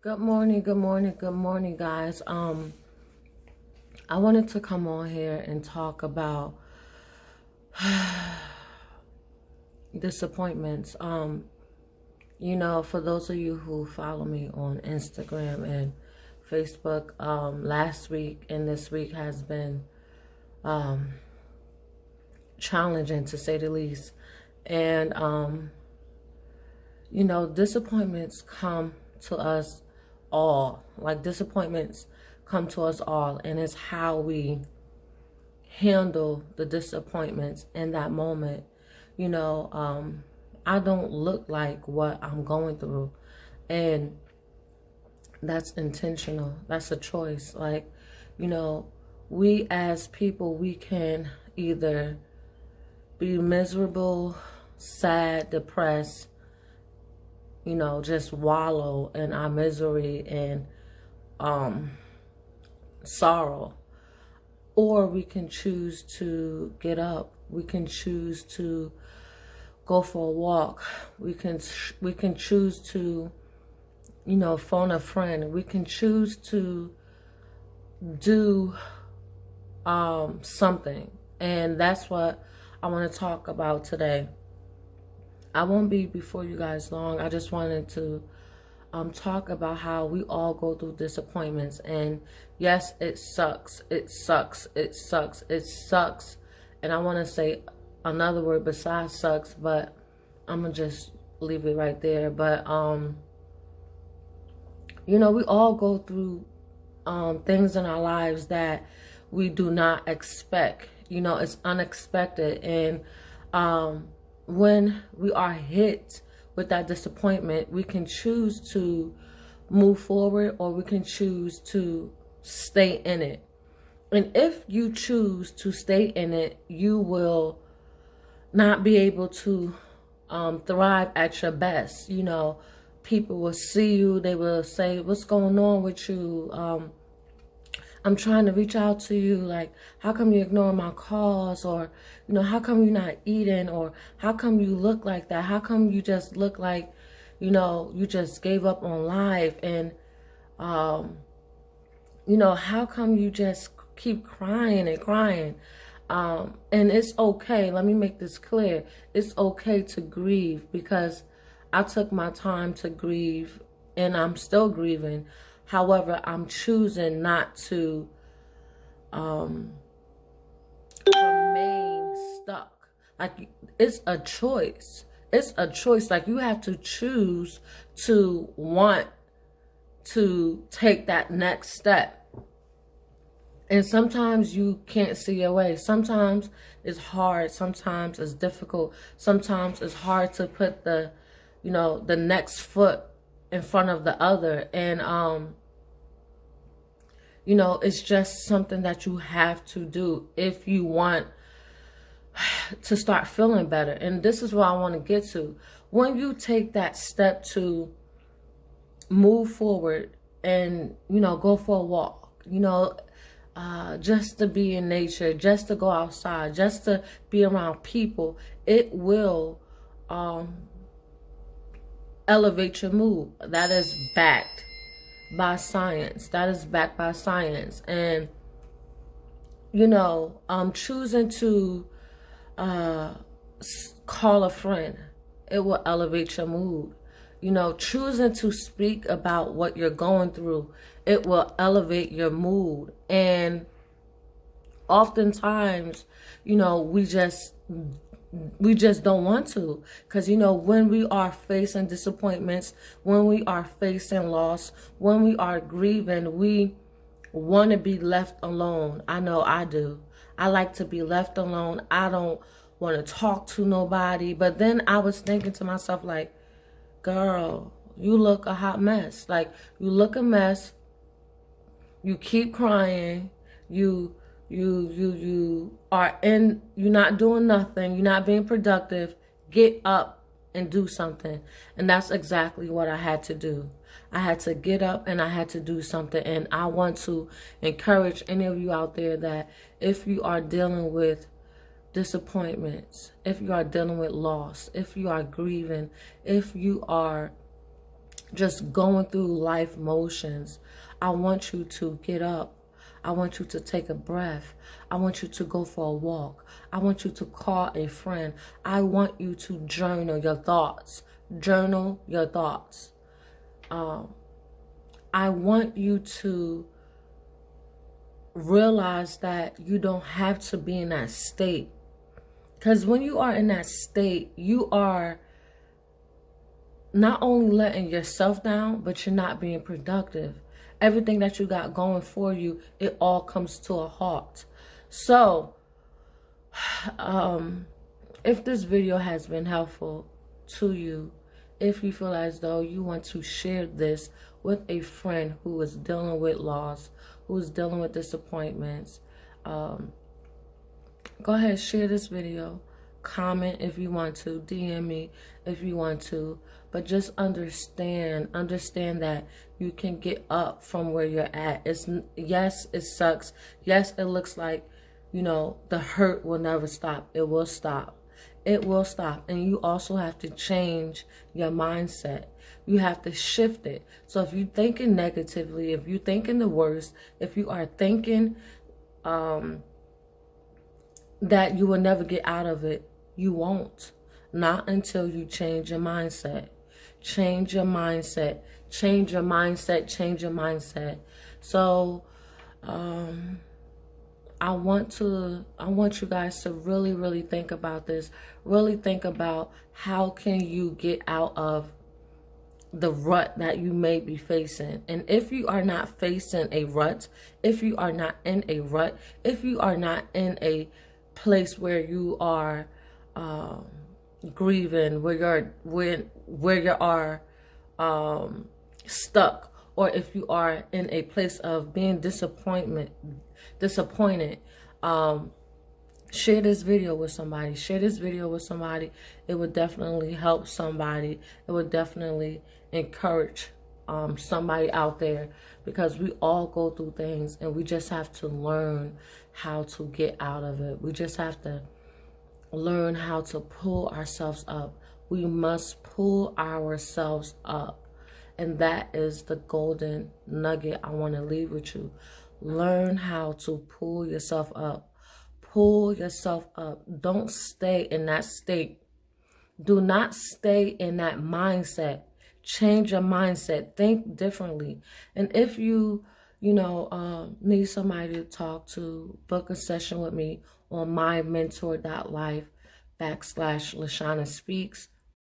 Good morning, good morning, good morning, guys. I wanted to come on here and talk about disappointments. For those of you who follow me on Instagram and Facebook, last week and this week has been challenging to say the least. And disappointments come to us all. Like, disappointments come to us all, and it's how we handle the disappointments in that moment. I don't look like what I'm going through, and that's intentional. That's a choice. Like, we as people, we can either be miserable, sad, depressed, just wallow in our misery and sorrow. Or we can choose to get up. We can choose to go for a walk. We can choose to, phone a friend. We can choose to do something. And that's what I want to talk about today. I won't be before you guys long. I just wanted to talk about how we all go through disappointments. And yes, it sucks. It sucks. It sucks. It sucks. And I want to say another word besides sucks, but I'm going to just leave it right there. But, we all go through things in our lives that we do not expect. It's unexpected. And when we are hit with that disappointment, we can choose to move forward or we can choose to stay in it. And if you choose to stay in it, you will not be able to thrive at your best. People will see you. They will say, "What's going on with you? I'm trying to reach out to you. Like, how come you ignoring my calls? Or, how come you're not eating? Or how come you look like that? How come you just look like, you just gave up on life? And, how come you just keep crying and crying?" And it's okay. Let me make this clear. It's okay to grieve, because I took my time to grieve and I'm still grieving. However, I'm choosing not to remain stuck. Like, it's a choice. It's a choice. Like, you have to choose to want to take that next step. And sometimes you can't see your way. Sometimes it's hard. Sometimes it's difficult. Sometimes it's hard to put the next foot in front of the other. And, it's just something that you have to do if you want to start feeling better. And this is what I want to get to. When you take that step to move forward and, go for a walk, just to be in nature, just to go outside, just to be around people, it will elevate your mood. That is backed by science. That is backed by science. And, choosing to call a friend, it will elevate your mood. Choosing to speak about what you're going through, it will elevate your mood. And oftentimes, we just don't want to, because when we are facing disappointments, when we are facing loss, when we are grieving, we want to be left alone. I know I do. I like to be left alone. I don't want to talk to nobody. But then I was thinking to myself, like, girl, you look a hot mess. Like, you look a mess. You keep crying. You are in, you're not doing nothing. You're not being productive. Get up and do something. And that's exactly what I had to do. I had to get up and I had to do something. And I want to encourage any of you out there that if you are dealing with disappointments, if you are dealing with loss, if you are grieving, if you are just going through life motions. I want you to get up. I want you to take a breath. I want you to go for a walk. I want you to call a friend. I want you to journal your thoughts. Journal your thoughts. I want you to realize that you don't have to be in that state. Because when you are in that state, you are not only letting yourself down, but you're not being productive. Everything that you got going for you, it all comes to a halt. So, if this video has been helpful to you, if you feel as though you want to share this with a friend who is dealing with loss, who is dealing with disappointments, go ahead, share this video. Comment if you want to, DM me if you want to, but just understand that you can get up from where you're at. Yes, it sucks. Yes, it looks like, you know, the hurt will never stop. It will stop. It will stop. And you also have to change your mindset. You have to shift it. So if you're thinking negatively, if you're thinking the worst, if you are thinking that you will never get out of it, you won't. Not until you change your mindset. Change your mindset. Change your mindset. Change your mindset. So, I want you guys to really think about this. Really think about how can you get out of the rut that you may be facing. And if you are not facing a rut, if you are not in a rut, if you are not in a place where you are grieving, where you are stuck, or if you are in a place of being disappointed, share this video with somebody. Share this video with somebody. It would definitely help somebody. It would definitely encourage somebody out there, because we all go through things and we just have to learn how to get out of it. We just have to learn how to pull ourselves up. We must pull ourselves up. And that is the golden nugget I want to leave with you. Learn how to pull yourself up. Pull yourself up. Don't stay in that state. Do not stay in that mindset. Change your mindset. Think differently. And if you need somebody to talk to, book a session with me on mymentor.life/LaShawna Speaks.